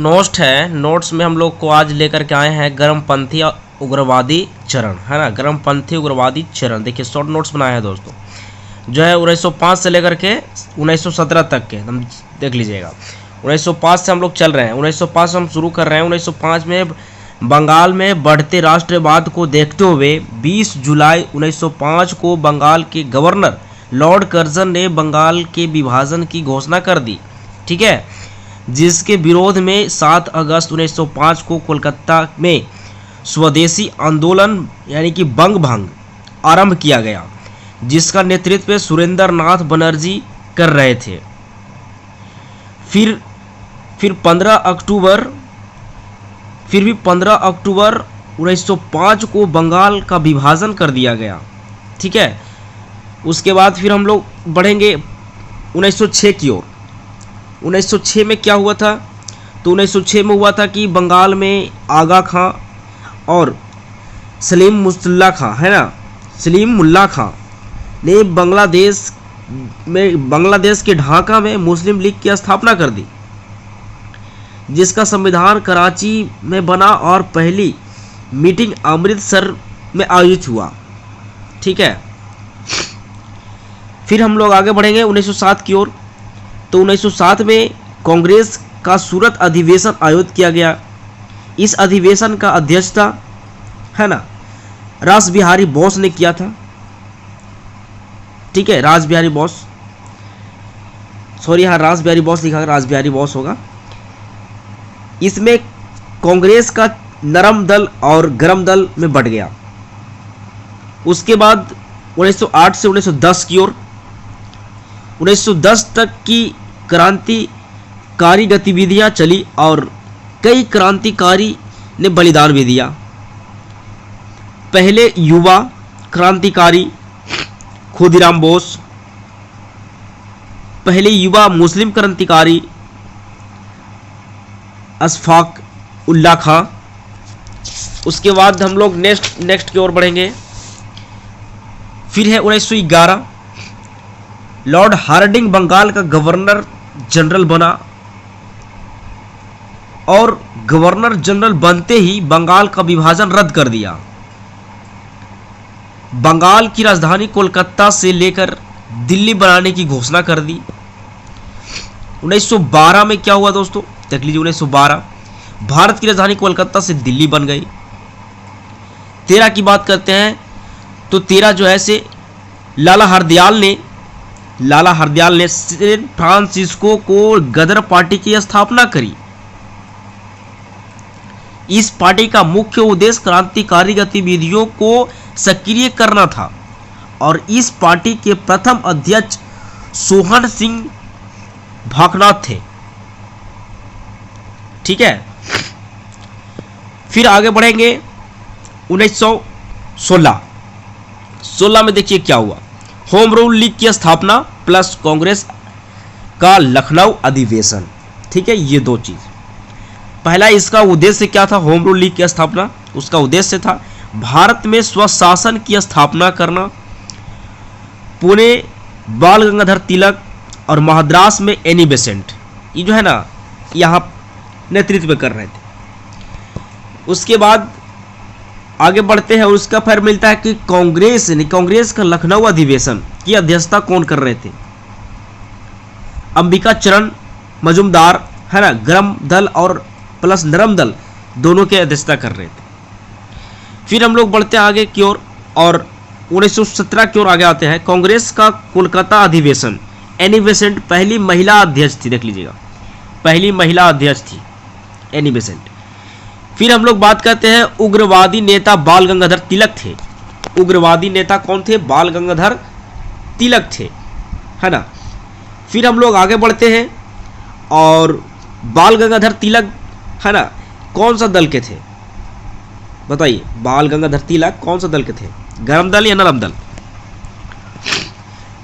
Notes है, notes में हम लोग को आज लेकर के आए हैं गर्मपंथी उग्रवादी चरण, है ना, गर्मपंथी उग्रवादी चरण। देखिए शॉर्ट नोट्स बनाए हैं दोस्तों, जो है 1905 से लेकर के 1917 तक के, हम देख लीजिएगा। 1905 से हम लोग चल रहे हैं, 1905 से हम शुरू कर रहे हैं। 1905 में बंगाल में बढ़ते राष्ट्रवाद को देखते हुए 20 जुलाई 1905 को बंगाल के गवर्नर लॉर्ड कर्जन ने बंगाल के विभाजन की घोषणा कर दी, ठीक है, जिसके विरोध में 7 अगस्त 1905 को कोलकाता में स्वदेशी आंदोलन यानी कि बंग भंग आरंभ किया गया, जिसका नेतृत्व सुरेंद्र नाथ बनर्जी कर रहे थे। फिर 15 अक्टूबर 1905 को बंगाल का विभाजन कर दिया गया, ठीक है। उसके बाद फिर हम लोग बढ़ेंगे 1906 की ओर। 1906 में क्या हुआ था? तो 1906 में हुआ था कि बंगाल में आगा खां और सलीम मुल्ला खां ने बांग्लादेश के ढाका में मुस्लिम लीग की स्थापना कर दी, जिसका संविधान कराची में बना और पहली मीटिंग अमृतसर में आयोजित हुआ, ठीक है। फिर हम लोग आगे बढ़ेंगे 1907 की ओर। तो 1907 में कांग्रेस का सूरत अधिवेशन आयोजित किया गया। इस अधिवेशन का अध्यक्षता, है ना, रास बिहारी बोस ने किया था, ठीक है, रास बिहारी बोस, सॉरी यहाँ रास बिहारी बोस लिखा, रास बिहारी बोस होगा। इसमें कांग्रेस का नरम दल और गरम दल में बट गया। उसके बाद 1908 से 1910 की ओर, 1910 तक की क्रांतिकारी गतिविधियां चली और कई क्रांतिकारी ने बलिदान भी दिया। पहले युवा क्रांतिकारी खुदीराम बोस, पहले युवा मुस्लिम क्रांतिकारी अशफाक उल्ला खां। उसके बाद हम लोग नेक्स्ट की ओर बढ़ेंगे। फिर है 1911, लॉर्ड हार्डिंग बंगाल का गवर्नर जनरल बना और गवर्नर जनरल बनते ही बंगाल का विभाजन रद्द कर दिया। बंगाल की राजधानी कोलकाता से लेकर दिल्ली बनाने की घोषणा कर दी। 1912 में क्या हुआ दोस्तों, देख लीजिए। 1912 भारत की राजधानी कोलकाता से दिल्ली बन गई। 13 की बात करते हैं तो 13 जो है से लाला हरदयाल ने सैन फ्रांसिस्को को गदर पार्टी की स्थापना करी। इस पार्टी का मुख्य उद्देश्य क्रांतिकारी गतिविधियों को सक्रिय करना था और इस पार्टी के प्रथम अध्यक्ष सोहन सिंह भाकनाथ थे, ठीक है। फिर आगे बढ़ेंगे 1916 में देखिए क्या हुआ। होम रूल लीग की स्थापना प्लस कांग्रेस का लखनऊ अधिवेशन, ठीक है, ये दो चीज। पहला इसका उद्देश्य क्या था? होम रूल लीग की स्थापना, उसका उद्देश्य था भारत में स्वशासन की स्थापना करना। पुणे बाल गंगाधर तिलक और मद्रास में एनी बेसेंट, ये जो है ना यहाँ नेतृत्व कर रहे थे। उसके बाद आगे बढ़ते हैं और उसका फिर मिलता है कि कांग्रेस का लखनऊ अधिवेशन की अध्यक्षता कौन कर रहे थे? अंबिका चरण मजूमदार, है ना, गरम दल और प्लस नरम दल दोनों की अध्यक्षता कर रहे थे। फिर हम लोग बढ़ते हैं आगे की ओर और 1917 की ओर आगे आते हैं। कांग्रेस का कोलकाता अधिवेशन, एनी बेसेंट पहली महिला अध्यक्ष थी, देख लीजिएगा, पहली महिला अध्यक्ष थी एनी बेसेंट। फिर हम लोग बात करते हैं उग्रवादी नेता बाल गंगाधर तिलक थे। उग्रवादी नेता कौन थे? बाल गंगाधर तिलक थे, है ना। फिर हम लोग आगे बढ़ते हैं और बाल गंगाधर तिलक, है ना, कौन सा दल के थे बताइए? बाल गंगाधर तिलक कौन सा दल के थे? गरम दल या नरम दल?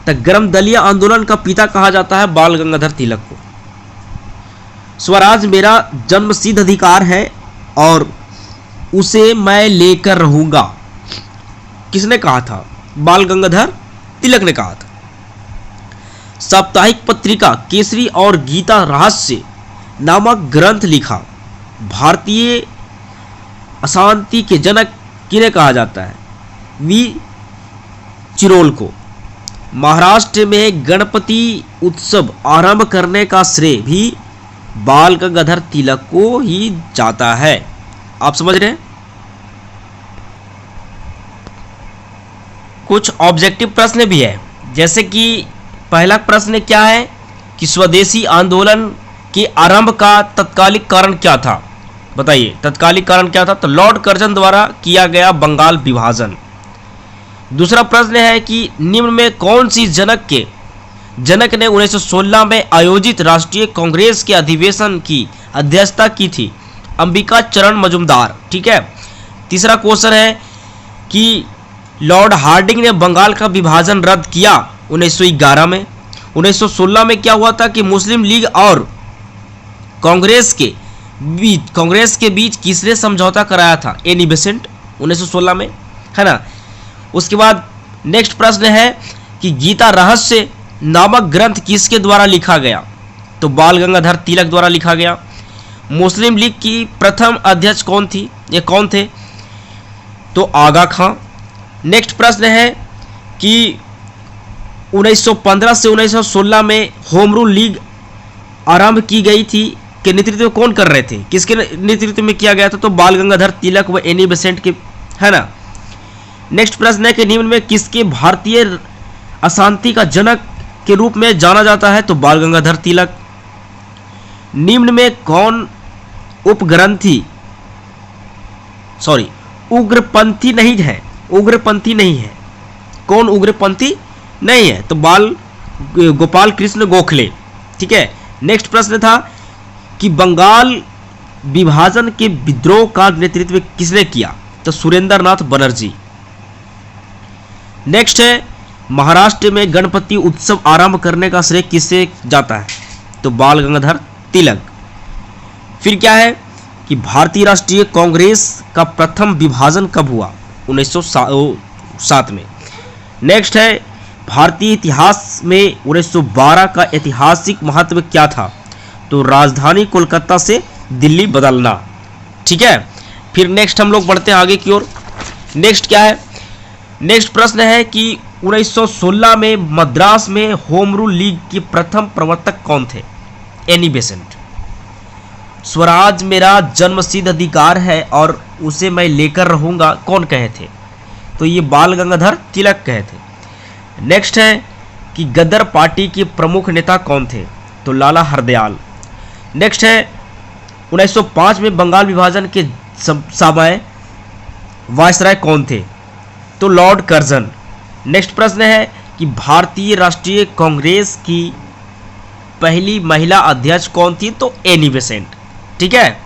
तो गरम दलीय आंदोलन का पिता कहा जाता है बाल गंगाधर तिलक को। स्वराज मेरा जन्मसिद्ध अधिकार है और उसे मैं लेकर रहूंगा, किसने कहा था? बाल गंगाधर तिलक ने कहा था। साप्ताहिक पत्रिका केसरी और गीता रहस्य नामक ग्रंथ लिखा भारतीय अशांति के जनक किन्हें कहा जाता है? वी चिरोल को। महाराष्ट्र में गणपति उत्सव आरंभ करने का श्रेय भी बाल गंगाधर तिलक को ही जाता है। आप समझ रहे हैं? कुछ ऑब्जेक्टिव प्रश्न भी है, जैसे कि पहला प्रश्न क्या है कि स्वदेशी आंदोलन के आरंभ का तत्कालिक कारण क्या था? बताइए, तत्कालिक कारण क्या था? तो लॉर्ड कर्जन द्वारा किया गया बंगाल विभाजन। दूसरा प्रश्न है कि निम्न में कौन सी जनक ने 1916 में आयोजित राष्ट्रीय कांग्रेस के अधिवेशन की अध्यक्षता की थी? अंबिका चरण मजुमदार। ठीक है। तीसरा क्वेश्चन है कि लॉर्ड हार्डिंग ने बंगाल का विभाजन रद्द किया 1911 में। 1916 में क्या हुआ था कि मुस्लिम लीग और कांग्रेस के बीच किसने समझौता कराया था? एनी बेसेंट 1916 में, है ना। उसके बाद नेक्स्ट प्रश्न है कि गीता रहस्य नामक ग्रंथ किसके द्वारा लिखा गया? तो बाल गंगाधर तिलक द्वारा लिखा गया। मुस्लिम लीग की प्रथम अध्यक्ष कौन थी? ये कौन थे? तो आगा खां। नेक्स्ट प्रश्न है कि 1915 से 1916 में होम रूल लीग आरंभ की गई थी के नेतृत्व कौन कर रहे थे? किसके नेतृत्व में किया गया था? तो बाल गंगाधर तिलक व एनी बेसेंट के, है ना। नेक्स्ट प्रश्न है कि निम्न में किसके भारतीय अशांति का जनक के रूप में जाना जाता है? तो बाल गंगाधर तिलक। निम्न में कौन उग्रपंथी नहीं है? उग्रपंथी नहीं है। कौन उग्रपंथी नहीं है? तो गोपाल कृष्ण गोखले। ठीक है। नेक्स्ट प्रश्न था कि बंगाल विभाजन के विद्रोह का नेतृत्व किसने किया? तो सुरेंद्र नाथ बनर्जी। नेक्स्ट है महाराष्ट्र में गणपति उत्सव आरंभ करने का श्रेय किससे जाता है? तो बाल गंगाधर तिलक। फिर क्या है कि भारतीय राष्ट्रीय कांग्रेस का प्रथम विभाजन कब हुआ? 1907 में। नेक्स्ट है भारतीय इतिहास में 1912 का ऐतिहासिक महत्व क्या था? तो राजधानी कोलकाता से दिल्ली बदलना। ठीक है। फिर नेक्स्ट हम लोग बढ़ते हैं आगे की ओर। नेक्स्ट क्या है? नेक्स्ट प्रश्न है कि 1916 में मद्रास में होम रूल लीग के प्रथम प्रवर्तक कौन थे? Annie Besant. स्वराज मेरा जन्मसिद्ध अधिकार है और उसे मैं लेकर रहूंगा कौन कहे थे? तो ये बाल गंगाधर तिलक कहे थे। नेक्स्ट है कि गदर पार्टी के प्रमुख नेता कौन थे? तो लाला हरदयाल। नेक्स्ट है 1905 में बंगाल विभाजन के समय वायसराय कौन थे? तो लॉर्ड कर्जन। नेक्स्ट प्रश्न है कि भारतीय राष्ट्रीय कांग्रेस की पहली महिला अध्यक्ष कौन थी? तो एनी बेसेंट। ठीक है।